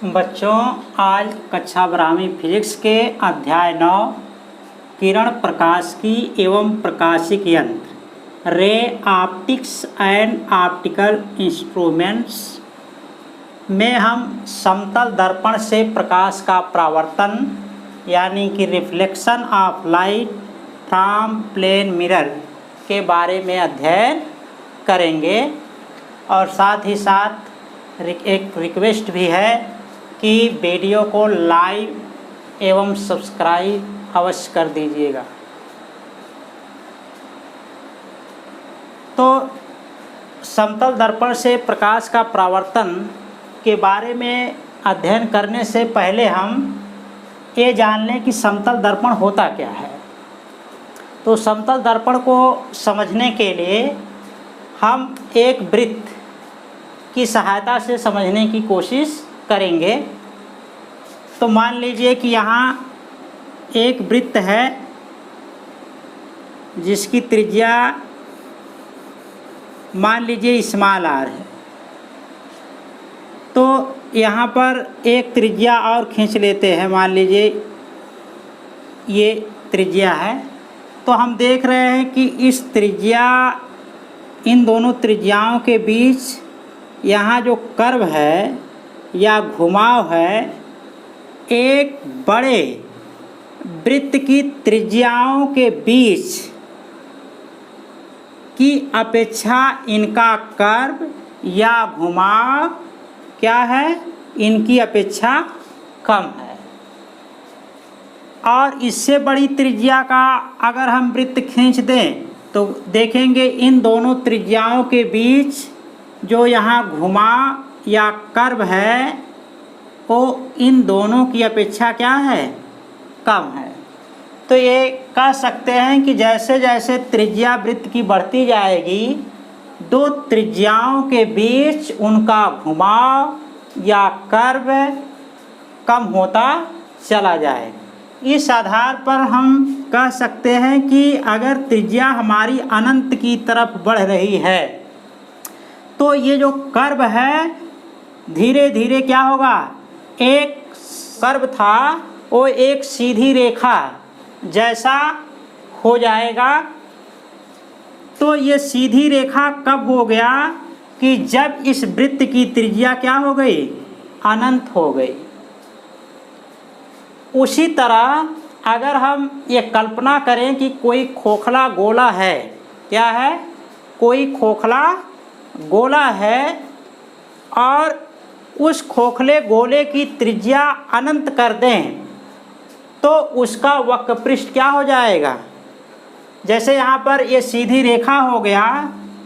बच्चों, आज कक्षा 12वीं फिजिक्स के अध्याय 9 किरण प्रकाशिकी एवं प्रकाशिक यंत्र ray optics and optical instruments में हम समतल दर्पण से प्रकाश का परावर्तन यानी कि reflection of light from plane mirror के बारे में अध्ययन करेंगे। और साथ ही साथ एक रिक्वेस्ट भी है कि वीडियो को लाइक एवं सब्सक्राइब अवश्य कर दीजिएगा। तो समतल दर्पण से प्रकाश का परावर्तन के बारे में अध्ययन करने से पहले हम ये जान लें कि समतल दर्पण होता क्या है। तो समतल दर्पण को समझने के लिए हम एक वृत्त की सहायता से समझने की कोशिश करेंगे। तो मान लीजिए कि यहाँ एक वृत्त है जिसकी त्रिज्या मान लीजिए स्मॉल आर है। तो यहाँ पर एक त्रिज्या और खींच लेते हैं, मान लीजिए ये त्रिज्या है। तो हम देख रहे हैं कि इस त्रिज्या इन दोनों त्रिज्याओं के बीच यहाँ जो कर्व है या घुमाव है, एक बड़े वृत्त की त्रिज्याओं के बीच की अपेक्षा इनका कर्व या घुमाव क्या है, इनकी अपेक्षा कम है। और इससे बड़ी त्रिज्या का अगर हम वृत्त खींच दें तो देखेंगे इन दोनों त्रिज्याओं के बीच जो यहाँ घुमाव या कर्व है वो इन दोनों की अपेक्षा क्या है, कम है। तो ये कह सकते हैं कि जैसे जैसे त्रिज्या वृत्त की बढ़ती जाएगी, दो त्रिज्याओं के बीच उनका घुमाव या कर्व कम होता चला जाएगा। इस आधार पर हम कह सकते हैं कि अगर त्रिज्या हमारी अनंत की तरफ बढ़ रही है तो ये जो कर्व है धीरे धीरे क्या होगा, एक कर्व था वो एक सीधी रेखा जैसा हो जाएगा। तो ये सीधी रेखा कब हो गया कि जब इस वृत्त की त्रिज्या क्या हो गई, अनंत हो गई। उसी तरह अगर हम ये कल्पना करें कि कोई खोखला गोला है, क्या है, कोई खोखला गोला है और उस खोखले गोले की त्रिज्या अनंत कर दें तो उसका वक्रपृष्ठ क्या हो जाएगा। जैसे यहाँ पर ये सीधी रेखा हो गया,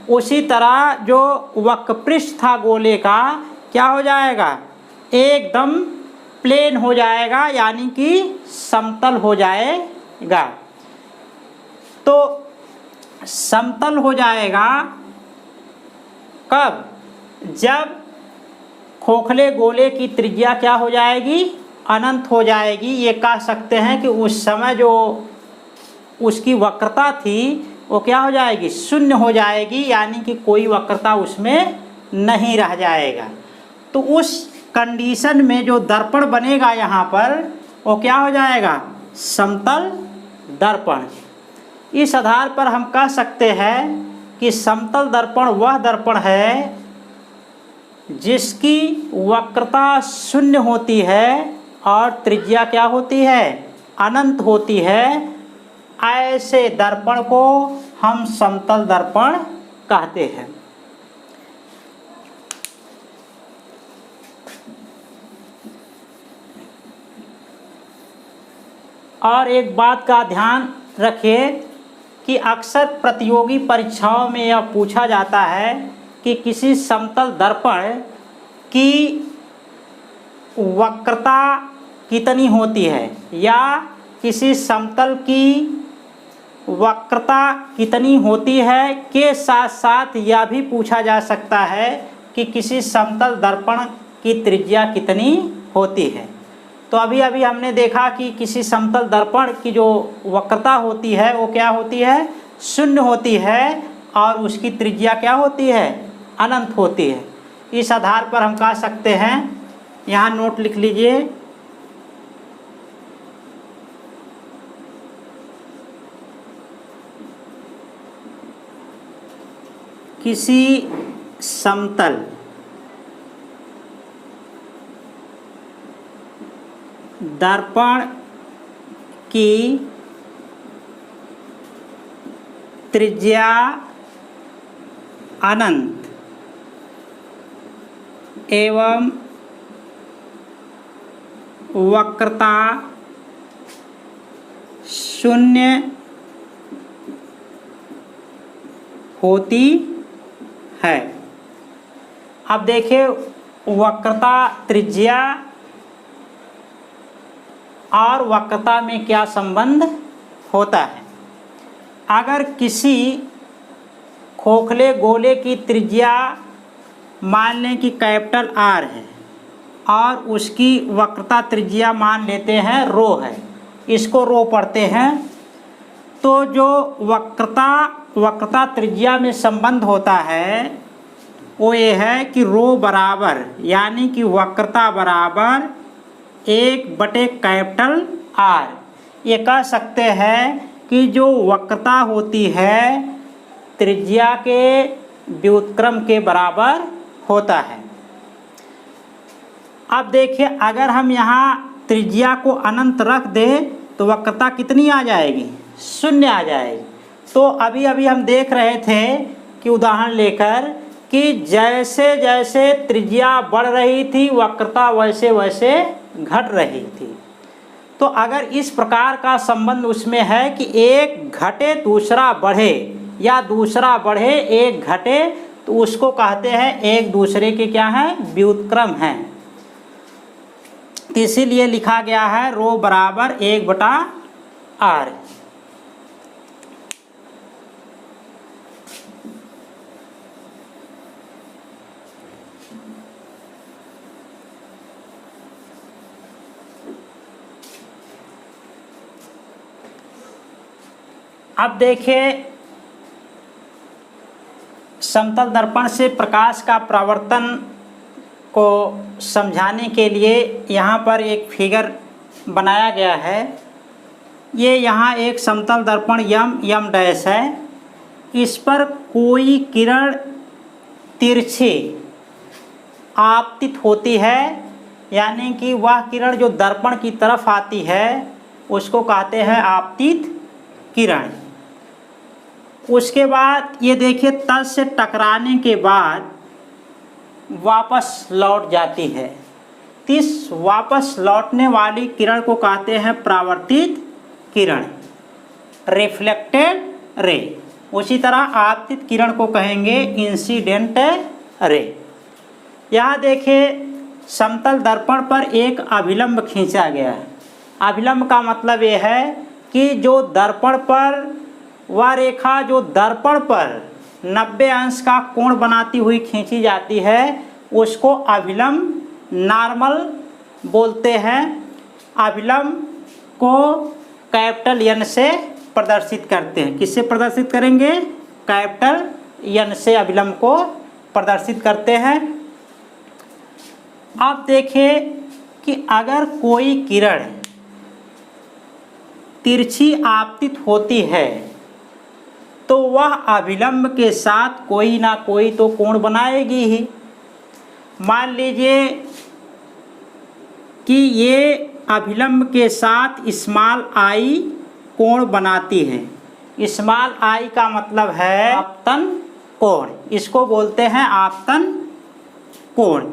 उसी तरह जो वक्रपृष्ठ था गोले का क्या हो जाएगा, एकदम प्लेन हो जाएगा, यानी कि समतल हो जाएगा। तो समतल हो जाएगा कब, जब खोखले गोले की त्रिज्या क्या हो जाएगी, अनंत हो जाएगी। ये कह सकते हैं कि उस समय जो उसकी वक्रता थी वो क्या हो जाएगी, शून्य हो जाएगी, यानी कि कोई वक्रता उसमें नहीं रह जाएगा। तो उस कंडीशन में जो दर्पण बनेगा यहाँ पर वो क्या हो जाएगा, समतल दर्पण। इस आधार पर हम कह सकते हैं कि समतल दर्पण वह दर्पण है जिसकी वक्रता शून्य होती है और त्रिज्या क्या होती है, अनंत होती है। ऐसे दर्पण को हम समतल दर्पण कहते हैं। और एक बात का ध्यान रखिए कि अक्सर प्रतियोगी परीक्षाओं में यह पूछा जाता है कि किसी समतल दर्पण की वक्रता कितनी होती है या किसी समतल की वक्रता कितनी होती है, के साथ साथ यह भी पूछा जा सकता है कि किसी समतल दर्पण की त्रिज्या कितनी होती है। तो अभी अभी हमने देखा कि किसी समतल दर्पण की जो वक्रता होती है वो क्या होती है, शून्य होती है और उसकी त्रिज्या क्या होती है, अनंत होती है। इस आधार पर हम कह सकते हैं यहाँ नोट लिख लीजिए। किसी समतल दर्पण की त्रिज्या अनंत एवं वक्रता शून्य होती है। अब देखिए वक्रता त्रिज्या और वक्रता में क्या संबंध होता है। अगर किसी खोखले गोले की त्रिज्या मान लें कि कैपिटल R है और उसकी वक्रता त्रिज्या मान लेते हैं रो है, इसको रो पढ़ते हैं, तो जो वक्रता त्रिज्या में संबंध होता है वो ये है कि रो बराबर यानी कि वक्रता बराबर 1/कैपिटल R। ये कह सकते हैं कि जो वक्रता होती है त्रिज्या के व्युत्क्रम के बराबर होता है। अब देखिए अगर हम यहाँ त्रिज्या को अनंत रख दें तो वक्रता कितनी आ जाएगी, 0 आ जाएगी। तो अभी हम देख रहे थे कि उदाहरण लेकर कि जैसे जैसे त्रिज्या बढ़ रही थी वक्रता वैसे वैसे घट रही थी। तो अगर इस प्रकार का संबंध उसमें है कि एक घटे दूसरा बढ़े या दूसरा बढ़े एक घटे, तो उसको कहते हैं एक दूसरे के क्या हैं, व्युत्क्रम हैं। इसीलिए लिखा गया है रो बराबर 1/R। अब देखिए समतल दर्पण से प्रकाश का परावर्तन को समझाने के लिए यहाँ पर एक फिगर बनाया गया है। ये यहाँ एक समतल दर्पण यम डैश है, इस पर कोई किरण तिरछी आपतित होती है, यानी कि वह किरण जो दर्पण की तरफ आती है उसको कहते हैं आपतित किरण। उसके बाद ये देखिए तल से टकराने के बाद वापस लौट जाती है। इस वापस लौटने वाली किरण को कहते हैं परावर्तित किरण, रिफ्लेक्टेड रे। उसी तरह आपतित किरण को कहेंगे इंसिडेंट रे। यहाँ देखिए समतल दर्पण पर एक अभिलंब खींचा गया है। अभिलंब का मतलब ये है कि जो दर्पण पर वह रेखा जो दर्पण पर 90 अंश का कोण बनाती हुई खींची जाती है उसको अभिलंब नॉर्मल बोलते हैं। अभिलंब को कैपिटल N से प्रदर्शित करते हैं। किससे प्रदर्शित करेंगे, कैपिटल N से अभिलंब को प्रदर्शित करते हैं। अब देखिए कि अगर कोई किरण तिरछी आपतित होती है तो वह अभिलंब के साथ कोई ना कोई तो कोण बनाएगी ही। मान लीजिए कि ये अभिलंब के साथ स्मॉल आई कोण बनाती है। स्मॉल आई का मतलब है आपतन कोण, इसको बोलते हैं आपतन कोण।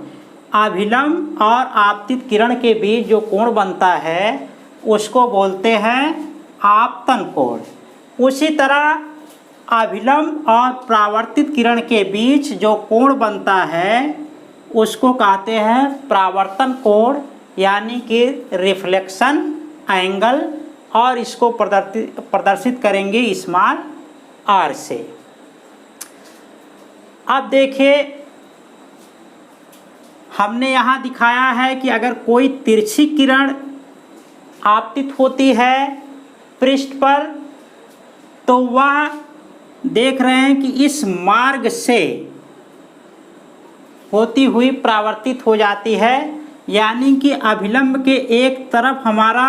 अभिलंब और आपतित किरण के बीच जो कोण बनता है उसको बोलते हैं आपतन कोण। उसी तरह अभिलंब और परावर्तित किरण के बीच जो कोण बनता है उसको कहते हैं परावर्तन कोण, यानी कि रिफ्लेक्शन एंगल, और इसको प्रदर्शित करेंगे स्मॉल r से। अब देखिए हमने यहाँ दिखाया है कि अगर कोई तिरछी किरण आपतित होती है पृष्ठ पर तो वह देख रहे हैं कि इस मार्ग से होती हुई परावर्तित हो जाती है। यानी कि अभिलंब के एक तरफ हमारा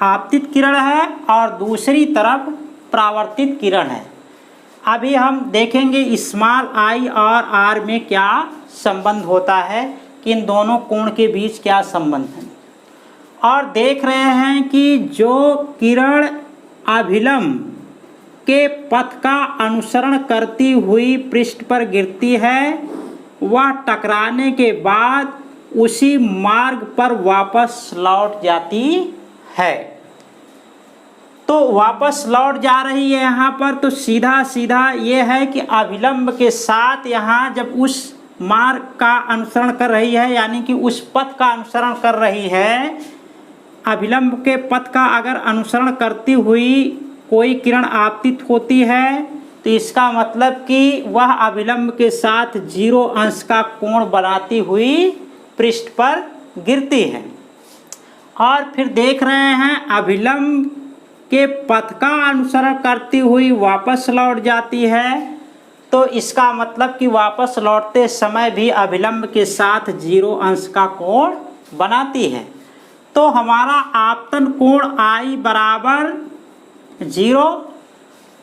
आपतित किरण है और दूसरी तरफ परावर्तित किरण है। अभी हम देखेंगे स्मॉल आई और आर में क्या संबंध होता है, कि इन दोनों कोण के बीच क्या संबंध है। और देख रहे हैं कि जो किरण अभिलंब के पथ का अनुसरण करती हुई पृष्ठ पर गिरती है वह टकराने के बाद उसी मार्ग पर वापस लौट जाती है। तो वापस लौट जा रही है यहाँ पर, तो सीधा सीधा ये है कि अभिलंब के साथ यहाँ जब उस मार्ग का अनुसरण कर रही है, यानी कि उस पथ का अनुसरण कर रही है, अभिलंब के पथ का अगर अनुसरण करती हुई कोई किरण आपतित होती है तो इसका मतलब कि वह अभिलंब के साथ 0 अंश का कोण बनाती हुई पृष्ठ पर गिरती है। और फिर देख रहे हैं अभिलंब के पथ का अनुसरण करती हुई वापस लौट जाती है, तो इसका मतलब कि वापस लौटते समय भी अभिलंब के साथ 0 अंश का कोण बनाती है। तो हमारा आपतन कोण I बराबर 0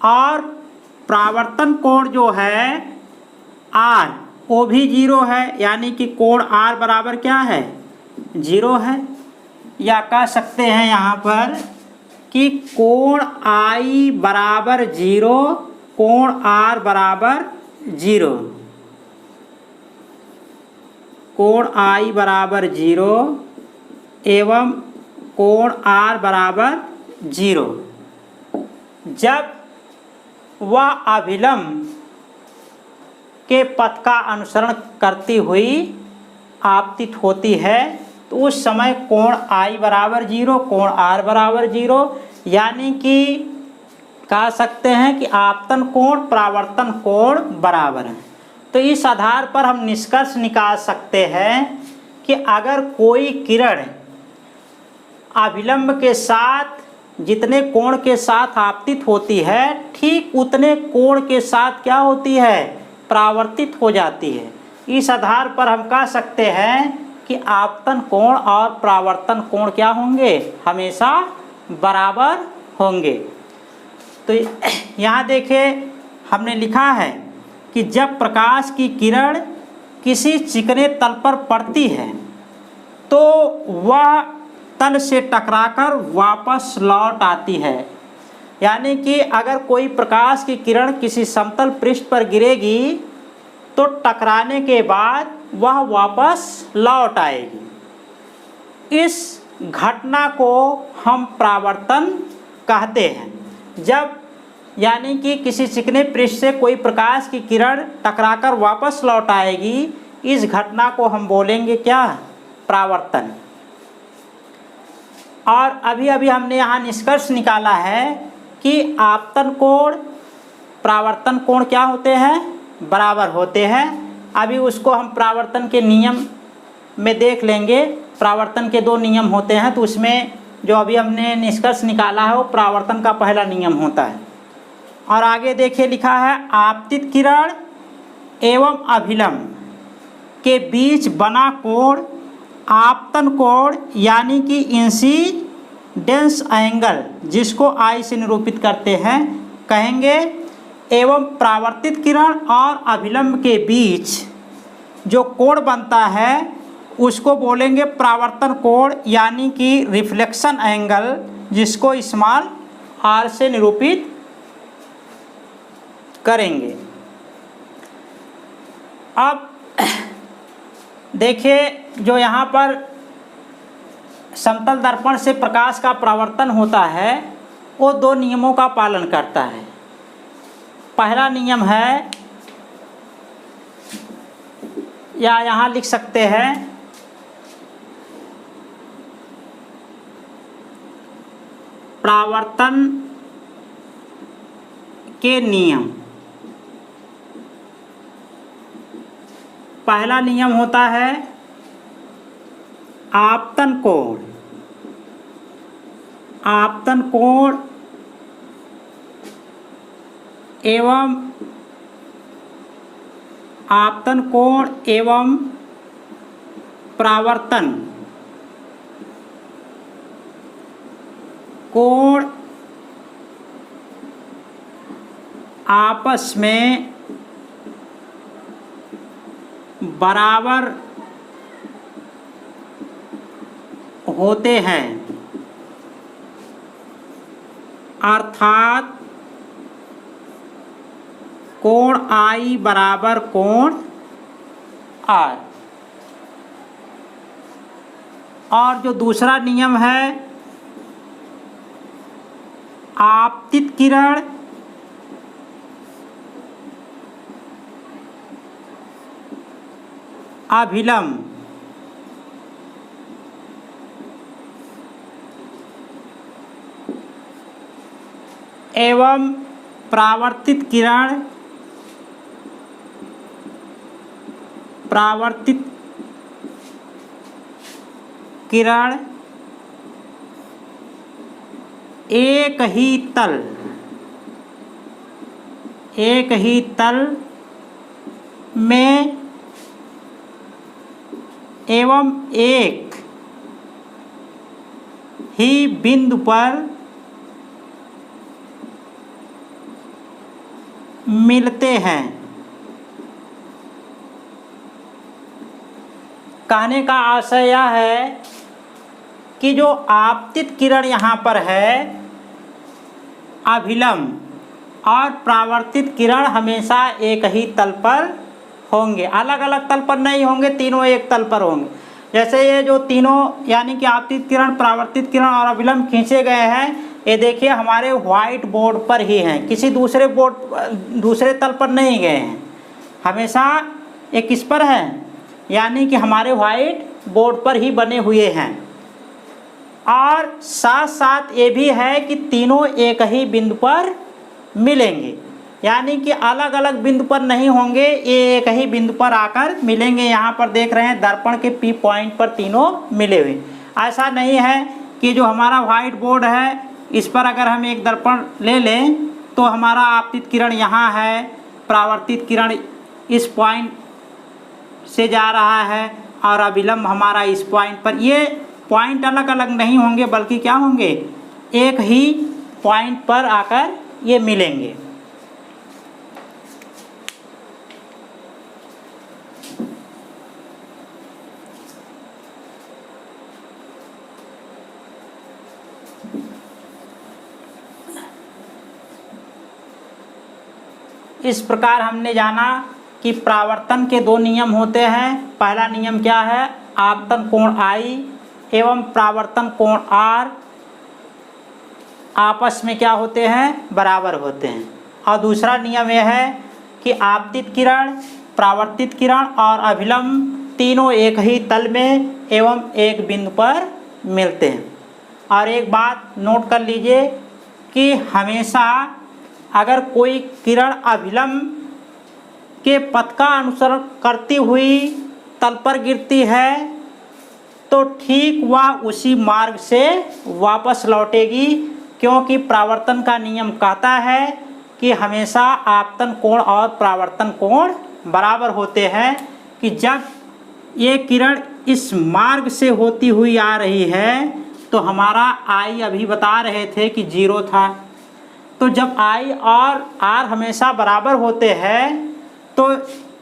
और परावर्तन कोण जो है R वो भी 0 है, यानी कि कोण R बराबर क्या है 0 है। या कह सकते हैं यहाँ पर कि कोण I बराबर 0, कोण R बराबर 0, कोण I बराबर 0 एवं कोण R बराबर 0। जब वह अभिलंब के पथ का अनुसरण करती हुई आपतित होती है तो उस समय कोण I बराबर 0, कोण R बराबर 0, यानी कि कह सकते हैं कि आपतन कोण परावर्तन कोण बराबर है। तो इस आधार पर हम निष्कर्ष निकाल सकते हैं कि अगर कोई किरण अभिलंब के साथ जितने कोण के साथ आपतित होती है ठीक उतने कोण के साथ क्या होती है परावर्तित हो जाती है। इस आधार पर हम कह सकते हैं कि आपतन कोण और परावर्तन कोण क्या होंगे, हमेशा बराबर होंगे। तो यहाँ देखिए हमने लिखा है कि जब प्रकाश की किरण किसी चिकने तल पर पड़ती है तो वह तल से टकराकर वापस लौट आती है। यानी कि अगर कोई प्रकाश की किरण किसी समतल पृष्ठ पर गिरेगी तो टकराने के बाद वह वापस लौट आएगी। इस घटना को हम परावर्तन कहते हैं। जब यानी कि किसी चिकने पृष्ठ से कोई प्रकाश की किरण टकराकर वापस लौट आएगी, इस घटना को हम बोलेंगे क्या, परावर्तन। और अभी अभी हमने यहाँ निष्कर्ष निकाला है कि आपतन कोण परावर्तन कोण क्या होते हैं, बराबर होते हैं। अभी उसको हम परावर्तन के नियम में देख लेंगे। परावर्तन के 2 नियम होते हैं, तो उसमें जो अभी हमने निष्कर्ष निकाला है वो परावर्तन का पहला नियम होता है। और आगे देखिए लिखा है आपतित किरण एवं अभिलंब के बीच बना कोण आपतन कोण यानी कि इंसिडेंस एंगल, जिसको I से निरूपित करते हैं, कहेंगे। एवं परावर्तित किरण और अभिलंब के बीच जो कोण बनता है उसको बोलेंगे परावर्तन कोण यानी कि रिफ्लेक्शन एंगल, जिसको स्मॉल r से निरूपित करेंगे। अब देखिए जो यहाँ पर समतल दर्पण से प्रकाश का परावर्तन होता है वो 2 नियमों का पालन करता है। पहला नियम है, या यहाँ लिख सकते हैं परावर्तन के नियम। पहला नियम होता है आपतन कोण, आपतन कोण एवं आपतन कोण एवं परावर्तन कोण आपस में बराबर होते हैं, अर्थात कोण I बराबर कोण R। और जो दूसरा नियम है, आपतित किरण अभिलंब एवं परावर्तित किरण एक ही तल में एवं एक ही बिंदु पर मिलते हैं। कहने का आशय यह है कि जो आपतित किरण यहाँ पर है अभिलंब, और परावर्तित किरण हमेशा एक ही तल पर होंगे, अलग अलग तल पर नहीं होंगे, तीनों एक तल पर होंगे। जैसे ये जो तीनों यानी कि आपतित किरण, परावर्तित किरण और अभिलंब खींचे गए हैं, ये देखिए हमारे व्हाइट बोर्ड पर ही हैं, किसी दूसरे तल पर नहीं गए हैं, हमेशा ये किस पर है, यानी कि हमारे व्हाइट बोर्ड पर ही बने हुए हैं। और साथ साथ ये भी है कि तीनों एक ही बिंदु पर मिलेंगे, यानी कि अलग अलग बिंदु पर नहीं होंगे, ये एक ही बिंदु पर आकर मिलेंगे। यहाँ पर देख रहे हैं दर्पण के P पॉइंट पर तीनों मिले हुए। ऐसा नहीं है कि जो हमारा व्हाइट बोर्ड है इस पर अगर हम एक दर्पण ले लें तो हमारा आपतित किरण यहाँ है, परावर्तित किरण इस पॉइंट से जा रहा है और अभिलंब हमारा इस पॉइंट पर, ये पॉइंट अलग अलग नहीं होंगे बल्कि क्या होंगे, एक ही पॉइंट पर आकर ये मिलेंगे। इस प्रकार हमने जाना कि परावर्तन के दो नियम होते हैं। पहला नियम क्या है, आपतन कोण I एवं परावर्तन कोण R आपस में क्या होते हैं, बराबर होते हैं। और दूसरा नियम यह है कि आपतित किरण, परावर्तित किरण और अभिलंब तीनों एक ही तल में एवं एक बिंदु पर मिलते हैं। और एक बात नोट कर लीजिए कि हमेशा अगर कोई किरण अभिलंब के पथ का अनुसरण करती हुई तल पर गिरती है तो ठीक वह उसी मार्ग से वापस लौटेगी, क्योंकि परावर्तन का नियम कहता है कि हमेशा आपतन कोण और परावर्तन कोण बराबर होते हैं। कि जब ये किरण इस मार्ग से होती हुई आ रही है तो हमारा I अभी बता रहे थे कि 0 था, तो जब I और R हमेशा बराबर होते हैं तो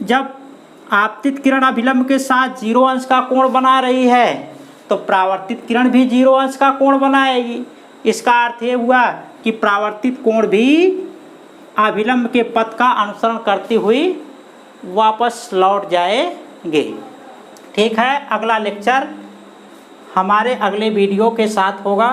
जब आपतित किरण अभिलंब के साथ 0 अंश का कोण बना रही है तो परावर्तित किरण भी 0 अंश का कोण बनाएगी। इसका अर्थ ये हुआ कि परावर्तित कोण भी अभिलंब के पथ का अनुसरण करती हुई वापस लौट जाएंगे। ठीक है, अगला लेक्चर हमारे अगले वीडियो के साथ होगा।